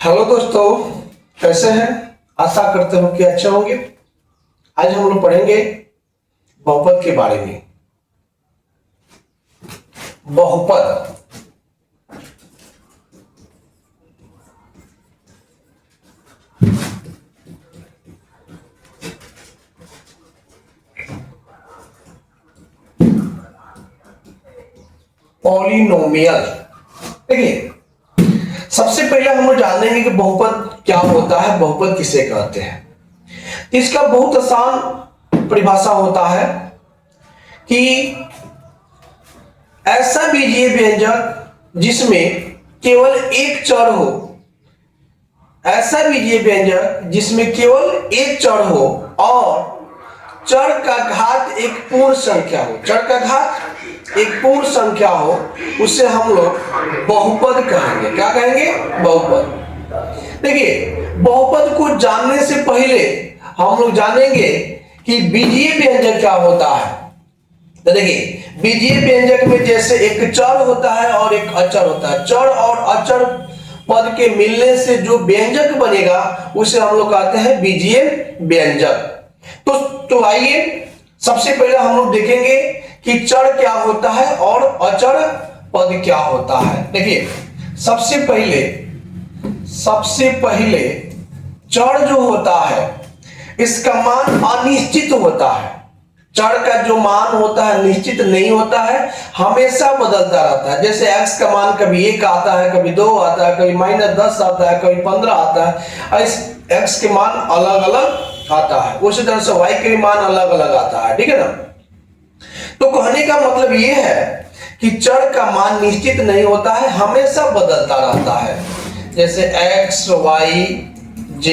Hello दोस्तों, कैसे हैं? आशा करते हो कि अच्छे होंगे। आज हम लोग पढ़ेंगे बहुपद के बारे में। बहुपद पॉलिनोमियल। देखिए, सबसे पहले हम लोग जानेंगे कि बहुपद क्या होता है, बहुपद किसे कहते हैं। इसका बहुत आसान परिभाषा होता है कि ऐसा बीजीय व्यंजक जिसमें केवल एक चर हो, ऐसा बीजीय व्यंजक जिसमें केवल एक चर हो और चर का घात एक पूर्ण संख्या हो, चर का घात एक पूर्ण संख्या हो, उसे हम लोग बहुपद कहेंगे। क्या कहेंगे? बहुपद। देखिए, बहुपद को जानने से पहले हम लोग जानेंगे कि बीजीय व्यंजक क्या होता है। तो देखिए, बीजीय व्यंजक में जैसे एक चर होता है और एक अचर होता है। चर और अचर पद के मिलने से जो व्यंजक बनेगा उसे हम लोग कहते हैं बीजीय व्यंजक। तो आइए सबसे पहले हम लोग देखेंगे कि चर क्या होता है और अचर पद क्या होता है। देखिए, सबसे पहले चर जो होता है इसका मान अनिश्चित होता है। चर का जो मान होता है निश्चित नहीं होता है, हमेशा बदलता रहता है। जैसे x का मान कभी 1 आता है, कभी 2 आता है, कभी -10 आता है, कभी 15 आता है। x के मान अलग अलग आता है, उसी तरह से y के मान अलग अलग आता है। ठीक है ना? तो कहने का मतलब ये है कि चर का मान निश्चित नहीं होता है, हमेशा बदलता रहता है। जैसे x, y, z,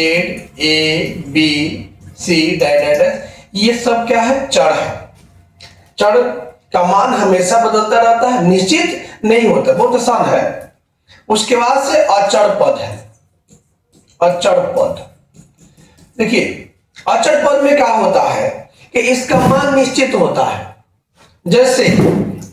a, b, c, ये सब क्या है? चर है। चर का मान हमेशा बदलता रहता है, निश्चित नहीं होता। बहुत आसान है। उसके बाद से अचर पद है। अचर पद, देखिए, अचर पद में क्या होता है कि इसका मान निश्चित होता है। जैसे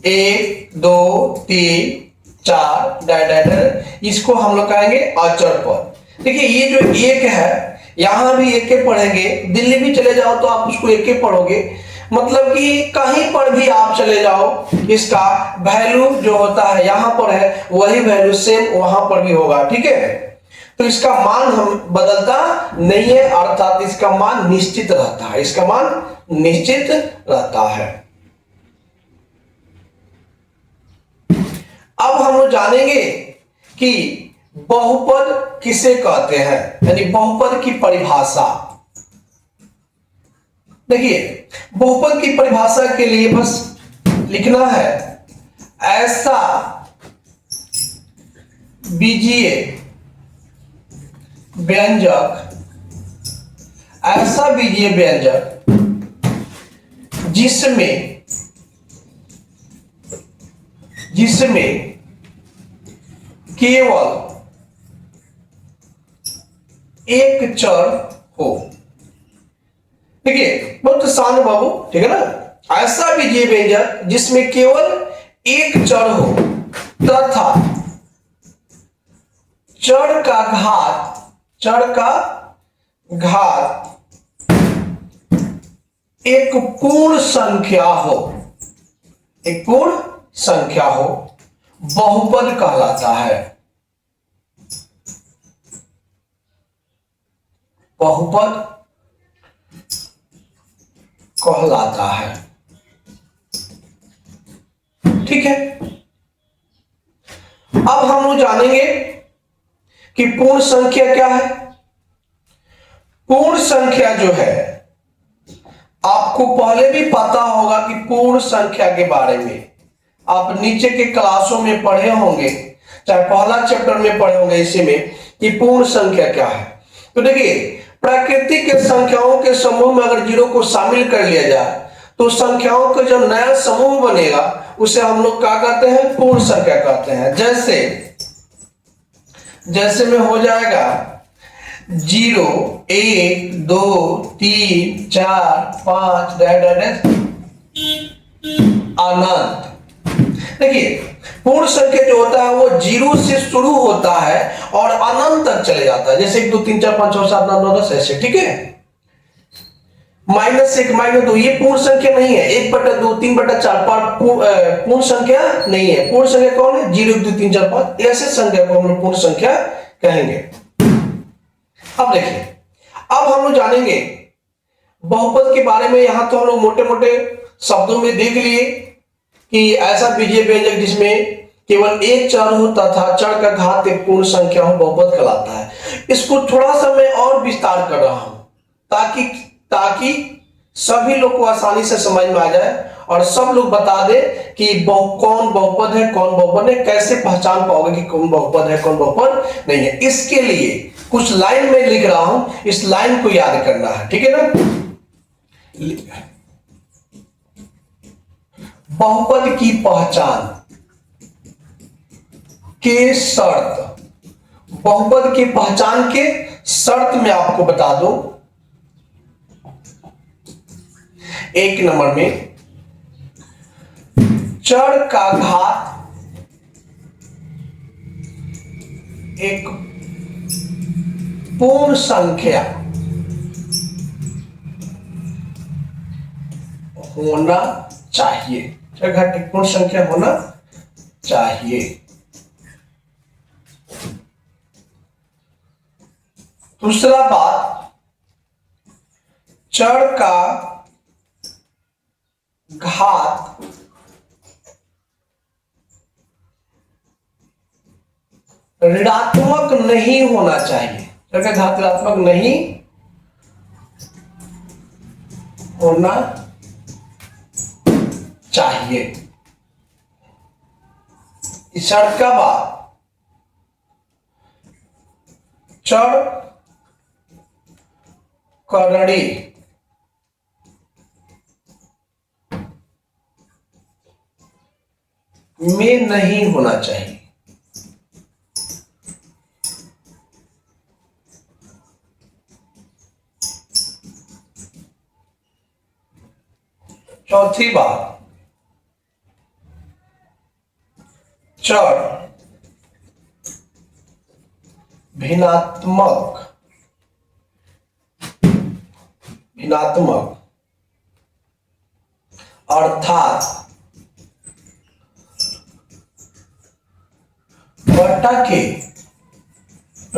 1, 2, 3, 4 इसको हम लोग कहेंगे अचर पद। देखिए, ये जो एक है, यहां भी एक के पढ़ेंगे, दिल्ली भी चले जाओ तो आप उसको एक के पढ़ोगे। मतलब कि कहीं पर भी आप चले जाओ, इसका वैल्यू जो होता है यहां पर है, वही वैल्यू सेम वहां पर भी होगा। ठीक है? तो इसका मान हम बदलता नहीं है, अर्थात इसका मान निश्चित रहता है। इसका मान निश्चित रहता है। अब हम लोग जानेंगे कि बहुपद किसे कहते हैं, यानी बहुपद की परिभाषा। देखिए, बहुपद की परिभाषा के लिए बस लिखना है ऐसा बीजीय व्यंजक, ऐसा बीजीय व्यंजक जिसमें केवल एक चर हो। देखिए, बहुत आसान बाबू, ठीक है ना? ऐसा बीजीय व्यंजक जिसमें केवल एक चर हो तथा चर का घात एक पूर्ण संख्या हो, एक पूर्ण संख्या हो, बहुपद कहलाता है। बहुपद कहलाता है। ठीक है? अब हम लोग जानेंगे कि पूर्ण संख्या क्या है। पूर्ण संख्या जो है, आपको पहले भी पता होगा कि पूर्ण संख्या के बारे में आप नीचे के क्लासों में पढ़े होंगे, चाहे पहला चैप्टर में पढ़े होंगे इसी में, कि पूर्ण संख्या क्या है। तो देखिए, प्राकृतिक संख्याओं के समूह में अगर 0 को शामिल कर लिया जाए तो संख्याओं का जो नया समूह बनेगा उसे हम लोग क्या कहते हैं? पूर्ण संख्या कहते हैं। जैसे में हो जाएगा 0, 1, 2, 3, 4, 5 अनंत। देखिए पूर्ण संख्या जो होता है वो जीरो से शुरू होता है और अनंत तक चले जाता है, जैसे 1 2 3 4 5 6 7 8 9 10 ऐसे, ठीक है। -1 -2 ये पूर्ण संख्या नहीं है, 1/2 3/4 पूर्ण संख्या नहीं है। पूर्ण संख्या कौन है? 0 1 2 3 4 5 ऐसे संख्या को हम लोग पूर्ण संख्या कहेंगे। अब देखिए, अब हम लोग जानेंगे बहुपद के बारे में। यहां तो हम लोग मोटे मोटे शब्दों में देख लिए कि ऐसा बीजीय व्यंजक जिसमें केवल एक चर हो तथा चर का घात एक पूर्ण संख्या हो बहुपद कहलाता है। इसको थोड़ा सा मैं और विस्तार कर रहा हूं ताकि ताकि सभी लोग को आसानी से समझ में आ जाए और सब लोग बता दे कि कौन बहुपद है कौन बहुपद है, कैसे पहचान पाओगे कि कौन बहुपद है कौन बहुपद नहीं है। इसके लिए कुछ लाइन में लिख रहा हूं, इस लाइन को याद करना है, ठीक है ना। बहुपद की पहचान के शर्त, बहुपद की पहचान के शर्त में आपको बता दूं। एक नंबर में चर का घात एक पूर्ण संख्या होना चाहिए, चर घात एक पूर्ण संख्या होना चाहिए। दूसरा बात, चर का घात ऋणात्मक नहीं होना चाहिए, चर का घात ऋणात्मक नहीं होना चाहिए। इस शर्त का बाद चर करड़ी में नहीं होना चाहिए। चौथी बात, चर भिन्नात्मक अर्थात बटा के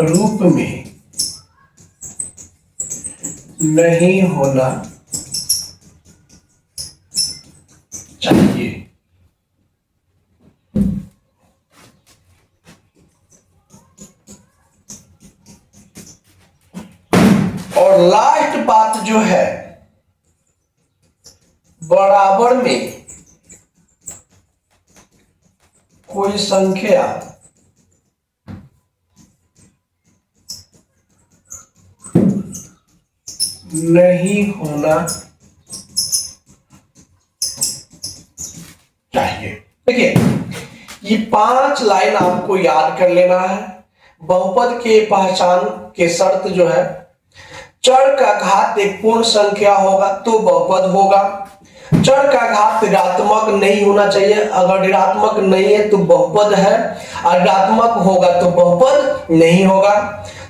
रूप में नहीं होना चाहिए। और लास्ट बात जो है, बराबर में कोई संख्या नहीं होना चाहिए। देखिए ये 5 लाइन आपको याद कर लेना है। बहुपद के पहचान के शर्त जो है, चर का घात एक पूर्ण संख्या होगा तो बहुपद होगा। चर का घात ऋणात्मक नहीं होना चाहिए, अगर ऋणात्मक नहीं है तो बहुपद है, और ऋणात्मक होगा तो बहुपद नहीं होगा।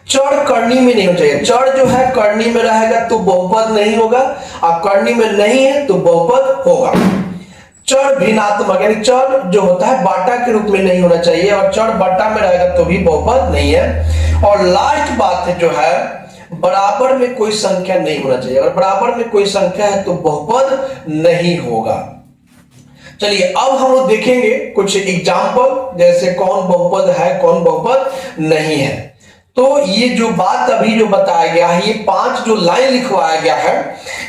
चर करनी में नहीं होना चाहिए, चर जो है करनी में रहेगा तो बहुपद नहीं होगा, और करनी में नहीं है तो बहुपद होगा। चर भिन्नात्मक यानी चर जो होता है बाटा के रूप में नहीं होना चाहिए, और चर बाटा में रहेगा तो भी बहुपद नहीं है। और लास्ट बात है जो है, बराबर में कोई संख्या नहीं होना चाहिए, अगर बराबर में कोई संख्या है तो बहुपद नहीं होगा। चलिए अब हम लोग देखेंगे कुछ एग्जाम्पल, जैसे कौन बहुपद है कौन बहुपद नहीं है। तो ये जो बात अभी जो बताया गया है, ये 5 जो लाइन लिखवाया गया है,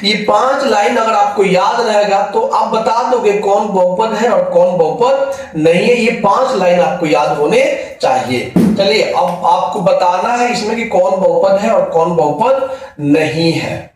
ये 5 लाइन अगर आपको याद रहेगा तो आप बता दोगे कौन बहुपद है और कौन बहुपद नहीं है। ये 5 लाइन आपको याद होने चाहिए। चलिए अब आपको बताना है इसमें कि कौन बहुपद है और कौन बहुपद नहीं है।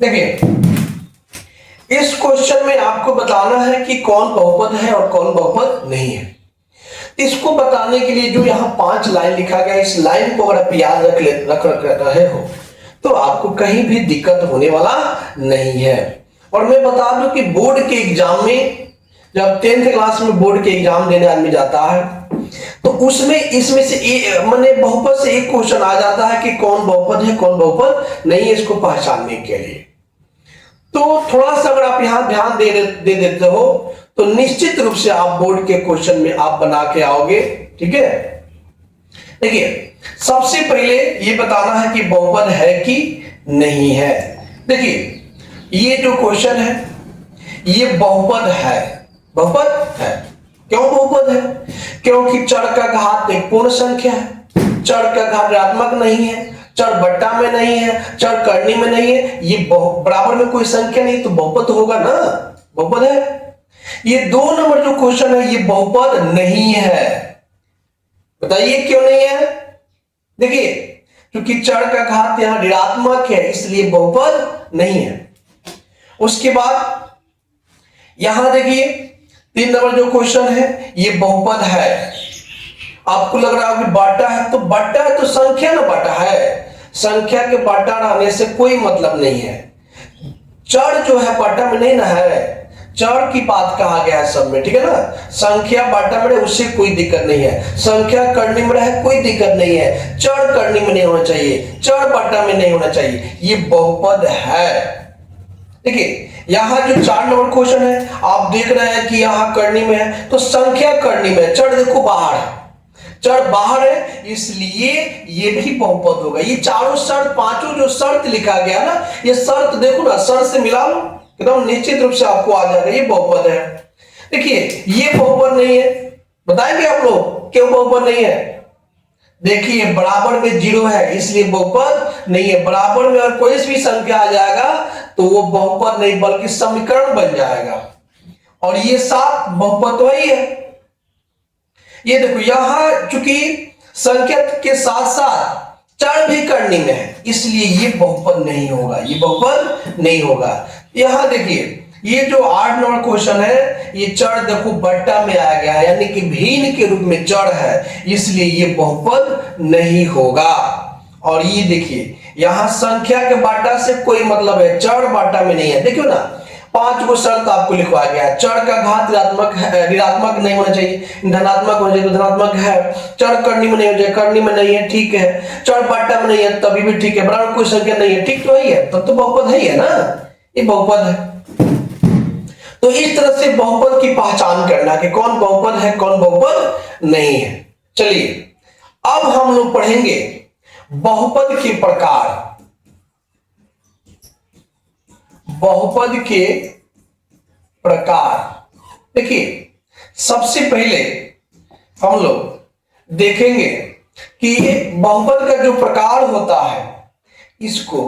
देखिए, इस क्वेश्चन में आपको बताना है कि कौन बहुपद है और कौन बहुपद नहीं है। इसको बताने के लिए जो यहाँ 5 लाइन लिखा गया, इस लाइन को अगर आप याद रख रहे हो तो आपको कहीं भी दिक्कत होने वाला नहीं है। और मैं बता दूं कि बोर्ड के एग्जाम में, जब 10th क्लास में बोर्ड के एग्जाम देने आदमी जाता है तो उसमें इसमें से मैंने बहुपद से एक क्वेश्चन आ जाता है कि कौन बहुपद है कौन बहुपद नहीं है, इसको पहचानने के लिए। तो थोड़ा सा अगर आप यहां ध्यान दे देते हो तो निश्चित रूप से आप बोर्ड के क्वेश्चन में आप बना के आओगे। ठीक है, देखिए सबसे पहले ये बताना है कि बहुपद है कि नहीं है। देखिए ये जो क्वेश्चन है ये बहुपद है, बहुपद है। क्यों बहुपद है? क्योंकि चर का घात एक पूर्ण संख्या है, चर का घात ऋणात्मक नहीं है, चर बट्टा में नहीं है, चर करनी में नहीं है, ये बराबर में कोई संख्या नहीं, तो बहुपद होगा ना, बहुपद है। ये 2 नंबर जो क्वेश्चन है ये बहुपद नहीं है। बताइए क्यों नहीं है? देखिए क्योंकि चर का घात यहां ऋणात्मक है इसलिए बहुपद नहीं है। उसके बाद यहां देखिए 3 नंबर जो क्वेश्चन है ये बहुपद है। आपको लग रहा है कि बाटा है, तो बाटा है तो संख्या ना बाटा है, संख्या के बाटा रहने से कोई मतलब नहीं है। चर जो है बाटा में नहीं ना है, चर की बात कहा गया है सब में, ठीक है ना। संख्या बाटा में उससे कोई दिक्कत नहीं है, संख्या करनी में रहे कोई दिक्कत नहीं है, चर करनी में नहीं होना चाहिए, चर बाटा में नहीं होना चाहिए, ये बहुपद है। देखिए यहां जो 4 नंबर क्वेश्चन है आप देख रहे हैं कि यहां करनी में है तो संख्या करनी में है, चर देखो बाहर है, चर बाहर है इसलिए ये भी बहुपद होगा। ये चारों शर्त, 5 जो शर्त लिखा गया ना, ये शर्त देखो ना, शर्त से मिला लो एकदम निश्चित रूप से आपको आ जाएगा ये बहुपद है। देखिए ये बहुपद नहीं है, बताएंगे आप लोग क्यों बहुपद नहीं है? देखिए बराबर में 0 है इसलिए बहुपद नहीं है। बराबर में अगर कोई भी संख्या आ जाएगा तो वो बहुपद नहीं बल्कि समीकरण बन जाएगा, और ये 7 बहुपद वही है। ये देखो यहां चूंकि संख्या के साथ साथ चर भी करनी में है इसलिए ये बहुपद नहीं होगा, ये बहुपद नहीं होगा। यहां देखिए ये जो 8 नंबर क्वेश्चन है ये चर देखो बट्टा में आ गया है यानी कि भिन्न के रूप में चर है इसलिए ये बहुपद नहीं होगा। और ये देखिए यहां संख्या के बाटा से कोई मतलब है, चर बाटा में नहीं है। देखियो ना 5 को शर्त आपको लिखवा गया है, चर का घात ऋणात्मक नहीं होना चाहिए, धनात्मक होना चाहिए तो धनात्मक है, चर करनी में नहीं हो जाए, करनी में नहीं है ठीक है, चर बाटा में नहीं है तभी भी ठीक है, बराबर कोई संख्या नहीं है, ठीक तो ही है, तब तो बहुपद है ही है ना, ये बहुपद है। तो इस तरह से बहुपद की पहचान करना कि कौन बहुपद है कौन बहुपद नहीं है। चलिए अब हम लोग पढ़ेंगे बहुपद के प्रकार। बहुपद के प्रकार देखिए सबसे पहले हम लोग देखेंगे कि बहुपद का जो प्रकार होता है इसको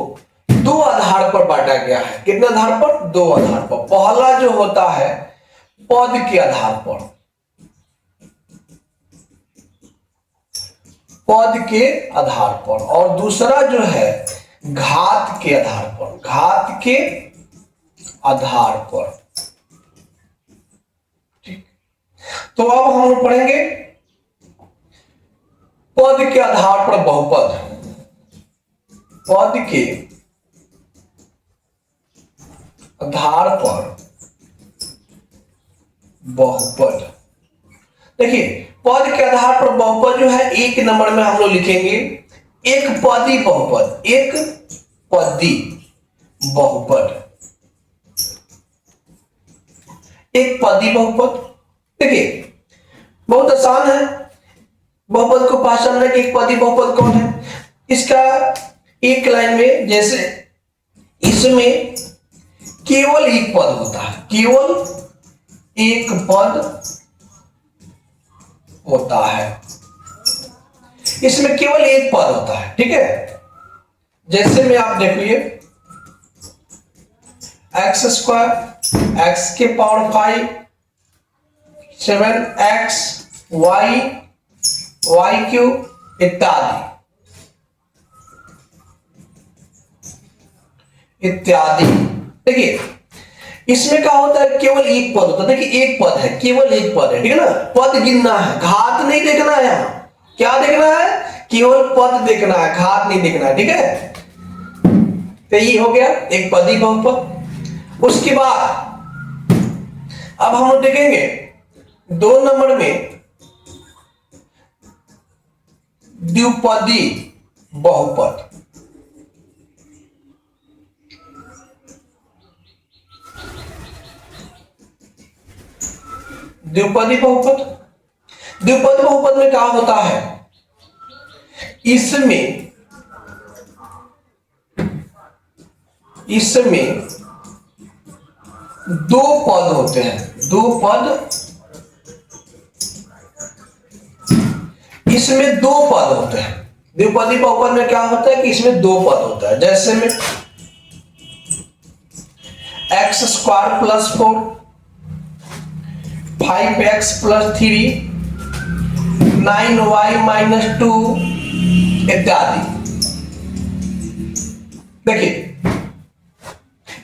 2 आधार पर बांटा गया है। कितने आधार पर? 2 आधार पर। पहला जो होता है पद के आधार पर, पद के आधार पर, और दूसरा जो है घात के आधार पर, घात के आधार पर। ठीक, तो अब हम लोग पढ़ेंगे पद के आधार पर बहुपद। पद के आधार पर बहुपद। देखिए पद के आधार पर बहुपद जो है 1 नंबर में हम लोग लिखेंगे एक पदी बहुपद, एक पदी बहुपद, एक पदी बहुपद। देखिए बहुत आसान है बहुपद को पहचानना कि एक पदी बहुपद कौन है। इसका एक लाइन में जैसे इसमें केवल एक पद होता है, केवल एक पद होता है, इसमें केवल एक पद होता है। ठीक है, जैसे में आप देखिए एक्स स्क्वायर, एक्स के power 5, 7x y, y cube इत्यादि। इत्यादि। देखिए इसमें क्या होता है, केवल एक पद होता है। देखिए एक पद है, केवल एक पद है, ठीक है ना, पद गिनना है, घात नहीं देखना है। यहाँ क्या देखना है, केवल पद देखना है, घात नहीं देखना है, ठीक है। तो ये हो गया एक पदी बहुपद। उसके बाद अब हम लोग देखेंगे 2 नंबर में द्विपदी बहुपद। द्विपदी बहुपद, द्विपद बहुपद में क्या होता है, इसमें दो पद होते हैं, दो पद, इसमें दो पद होते हैं। द्विपदी बहुपद में क्या होता है कि इसमें दो पद होता है। जैसे में x² + 4, 5x + 3, 9y - 2 इत्यादि। देखिए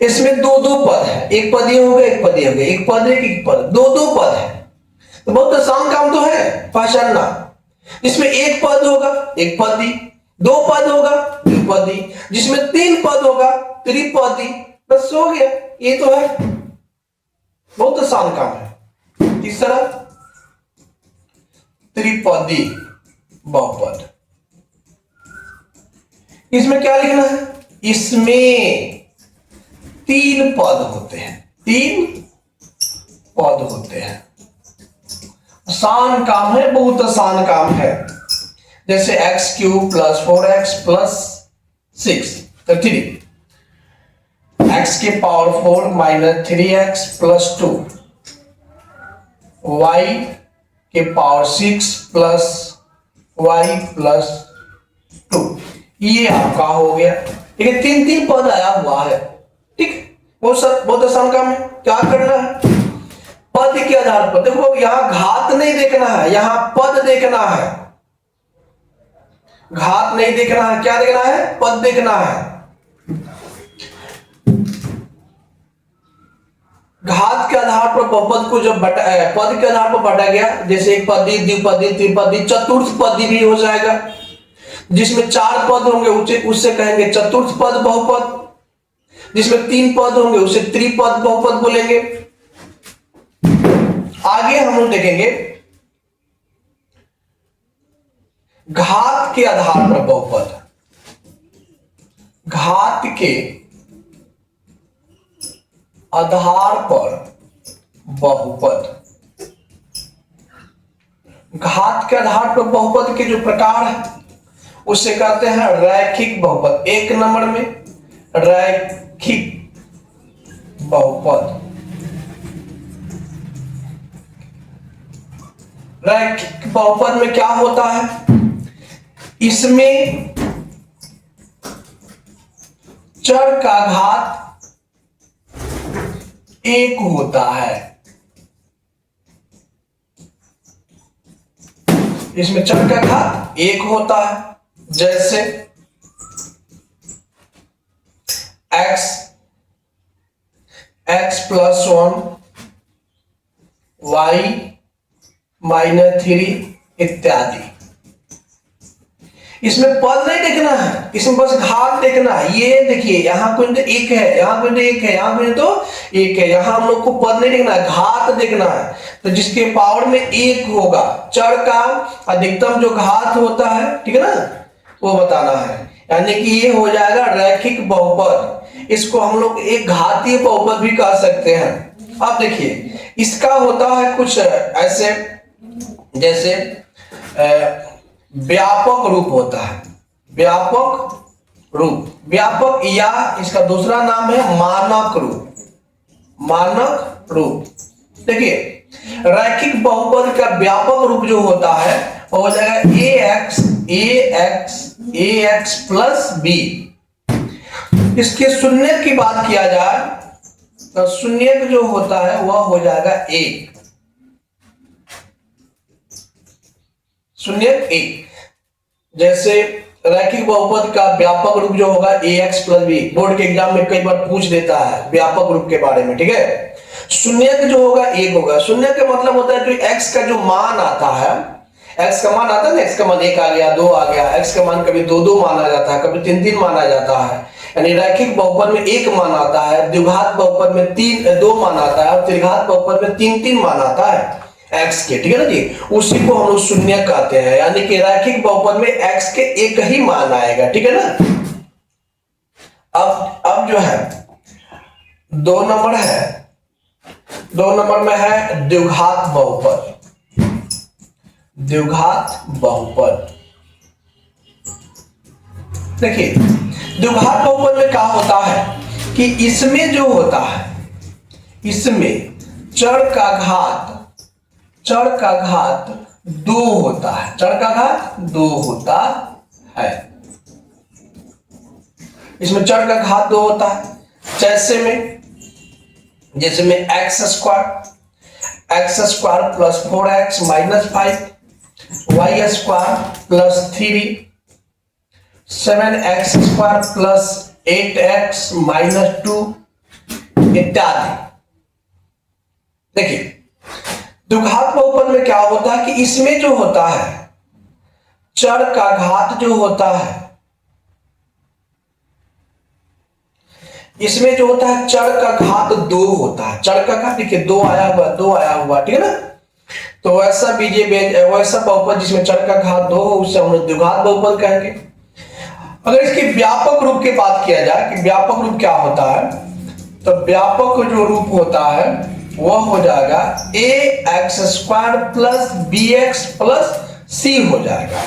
इसमें दो दो पद है, एक पद ये हो गया, एक पद ये हो गया, एक पद एक पद, दो दो पद है। तो बहुत आसान काम तो है पहचानना। जिसमें एक पद होगा एक पदी, दो पद होगा द्विपदी, जिसमें 3 पद होगा त्रिपदी। बस हो गया, ये तो है, बहुत आसान काम है। तीसरा त्रिपदी बहुपद, इसमें क्या लिखना है, इसमें 3 पद होते हैं, 3 पद होते हैं। आसान काम है, बहुत आसान काम है। जैसे x³ + 4x + 6 तो 3, x⁴ - 3x + 2, y⁴ + y + 2, ये आपका हो गया। ठीक है, 3 पद आया हुआ है। ठीक, बहुत आसान काम है। क्या करना है, पद के आधार पर, देखो यहां घात नहीं देखना है, यहां पद देखना है। घात नहीं देखना है, क्या देखना है, पद देखना है। घात के आधार पर बहुपद को जब पद के आधार पर बांटा गया, जैसे एक पदी, द्विपदी, त्रिपदी, चतुर्थ पदी भी हो जाएगा। जिसमें 4 पद होंगे उससे कहेंगे चतुर्थ पद बहुपद, जिसमें 3 पद होंगे उसे त्रिपद बहुपद बोलेंगे। आगे हम लोग देखेंगे घात के आधार पर बहुपद। घात के आधार पर बहुपद, घात के आधार पर बहुपद के जो प्रकार है उसे कहते हैं रैखिक बहुपद। 1 नंबर में रैखिक बहुपद। रैखिक बहुपद में क्या होता है, इसमें चर का घात 1 होता है। इसमें चर का घात 1 होता है। जैसे x + 1, y - 3 इत्यादि। इसमें पद नहीं देखना है, इसमें बस घात देखना है। ये देखिए यहाँ कोई तो 1 है, यहाँ कोई तो 1 है, यहाँ कोई तो 1 है। यहाँ हम लोग को पद नहीं देखना है, घात देखना है। तो जिसके पावर में 1 होगा, चर का अधिकतम जो घात होता है, ठीक है ना, वो बताना है। यानी कि ये हो जाएगा रैखिक बहुपद। इसको हम लोग एक घातीय बहुपद भी कह सकते हैं। अब देखिए इसका होता है कुछ ऐसे, जैसे व्यापक रूप होता है, व्यापक रूप, व्यापक, या इसका दूसरा नाम है मानक रूप। मानक रूप, देखिए रैखिक बहुपद का व्यापक रूप जो होता है वो हो जाएगा ax + b। इसके शून्य की बात किया जाए तो शून्य जो होता है वह हो जाएगा 1, शून्य 1। जैसे रैखिक बहुपद का व्यापक रूप जो होगा ax प्लस बी, बोर्ड के एग्जाम में कई बार पूछ देता है व्यापक रूप के बारे में, ठीक है। शून्य जो होगा एक होगा, शून्य का मतलब होता है जो x का जो मान आता है, x का मान आता है ना, x का मान 1 आ गया, 2 आ गया, x का मान कभी 2 2 माना जाता है, कभी 3 3 माना जाता है। यानी रैखिक बहुपद में 1 मान आता है, द्विघात बहुपद में 2 मान आता है और त्रिघात बहुपद में 3 3 मान आता है x के, ठीक है ना जी। उसी को हम लोग शून्य कहते हैं, यानी कि रैखिक बहुपद में x के एक ही मान आएगा, ठीक है ना। अब जो है 2 नंबर है, 2 नंबर में है द्विघात बहुपद, द्विघात बहुपद। देखिए द्विघात बहुपद में क्या होता है कि इसमें जो होता है, इसमें चर का घात 2 होता है, चर का घात 2 होता है, इसमें चर का घात 2 होता है। जैसे में x square plus 4x minus 5, y square plus 3, 7x square plus 8x minus 2 इत्यादि। देखिए द्विघात बहुपद में क्या होता है कि इसमें जो होता है चर का घात जो होता है, इसमें जो होता है चर का घात 2 होता है, चर का घात देखिए 2 आया हुआ, ठीक है ना। तो वैसा वैसा बहुपद जिसमें चर का घात 2 हो उसे हम द्विघात बहुपद कहेंगे। अगर इसके व्यापक रूप की बात किया जाए कि व्यापक रूप क्या होता है, तो व्यापक जो रूप होता है वह हो जाएगा ax square plus bx plus c हो जाएगा।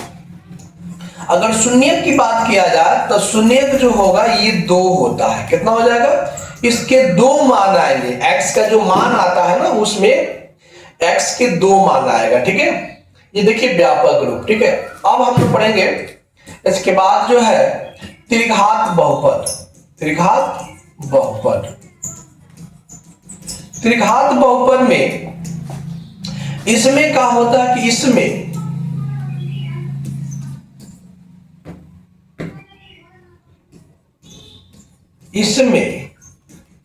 अगर शून्य की बात किया जाए तो शून्य जो होगा ये 2 होता है, कितना हो जाएगा, इसके 2 मान आएंगे, x का जो मान आता है ना उसमें x के 2 मान आएगा, ठीक है। ये देखिए व्यापक रूप, ठीक है। अब हम लोग पढ़ेंगे इसके बाद जो है त्रिघात बहुपद, त्रिघात बहुपद। त्रिघात बहुपद में इसमें क्या होता है कि इसमें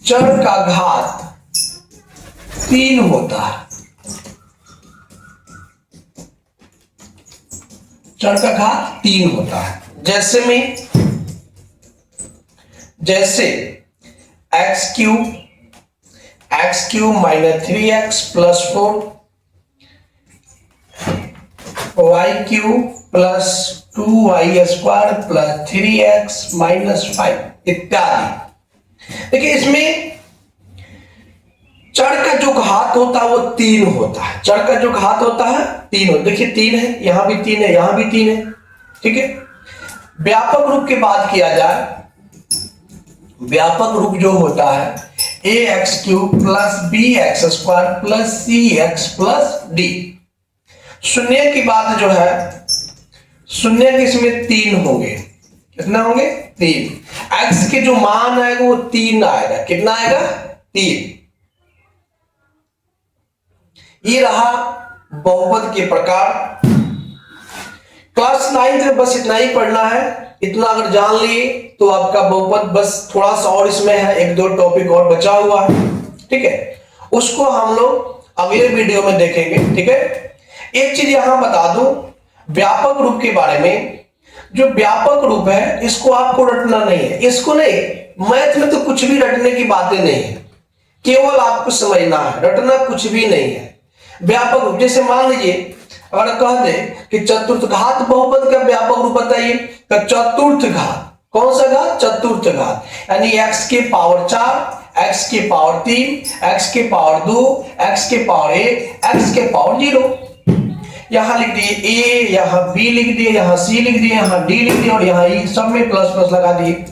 चर का घात 3 होता है, चर का घात 3 होता है। जैसे x cube minus 3x plus 4, y cube plus 2y square plus 3x minus 5 इत्यादि। देखिए इसमें चर का जो घात होता है वो 3 होता है, चर का जो घात होता है 3 होता है। देखिए 3 है, यहां भी 3 है, यहां भी 3 है, ठीक है। व्यापक रूप की बात किया जाए, व्यापक रूप जो होता है ax cube plus bx square plus cx plus d। शून्य की बात जो है, शून्य के इसमें 3 होंगे, कितना होंगे 3, x के जो मान आएगा वो 3 आएगा, कितना आएगा 3। ये रहा बहुपद के प्रकार। क्लास 9 में बस इतना ही पढ़ना है, इतना अगर जान लिए तो आपका बहुपद बस थोड़ा सा और इसमें है, 1 2 टॉपिक और बचा हुआ है, ठीक है। उसको हम लोग अगले वीडियो में देखेंगे, ठीक है। एक चीज यहां बता दूं व्यापक रूप के बारे में, जो व्यापक रूप है इसको आपको रटना नहीं है, इसको नहीं, मैथ में तो कुछ भी रटने की बातें नहीं है, केवल आपको समझना है, रटना कुछ भी नहीं है। व्यापक रूप जैसे मान लीजिए अगर कह दे कि चतुर्थ घात बहुपद का व्यापक रूप बताइए, तो चतुर्थ घात, कौन सा घात, चतुर्थ घात, यानी x के पावर 4, x के पावर 3, x के पावर 2, x के पावर 1, x के पावर 0। यहां लिख दिए a, यहां b लिख दिए, यहां c लिख दिए, यहां d लिख दिए और यहां e, सब में प्लस प्लस लगा दिए।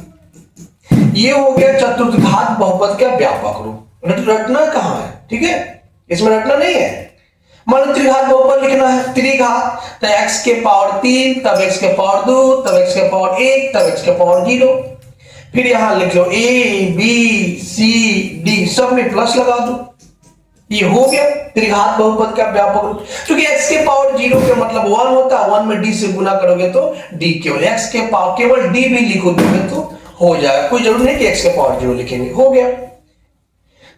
ये हो गया चतुर्थ घात बहुपद का व्यापक रूप। रटना कहां है, ठीक है, इसमें रटना नहीं है। मान त्रिघात बहुपद लिखना है, त्रिघात तो x के पावर 3, तब x के पावर 2, तब x के पावर 1, तब x के पावर 0। फिर यहां लिख लो a b c d, सब में प्लस लगा दो, ये हो गया त्रिघात बहुपद का व्यापक रूप, क्योंकि x के पावर 0 के मतलब 1 होता है, 1 में d से गुना करोगे तो d, केवल x के पावर केवल d भी लिखो दोगे तो हो जाएगा, कोई जरूरी नहीं कि x के पावर 0 लिखेंगे, हो गया।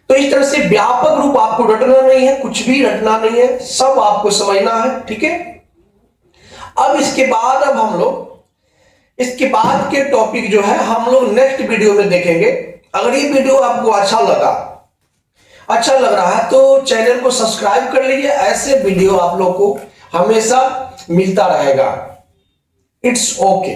तो इस तरह से व्यापक रूप आपको रटना नहीं है, कुछ भी रटना नहीं है, सब आपको समझना है, ठीक है। अब इसके बाद हम लोग इसके बाद के टॉपिक जो है हम लोग नेक्स्ट वीडियो में देखेंगे। अगर ये वीडियो आपको अच्छा लग रहा है तो चैनल को सब्सक्राइब कर लीजिए, ऐसे वीडियो आप लोग को हमेशा मिलता रहेगा। It's okay.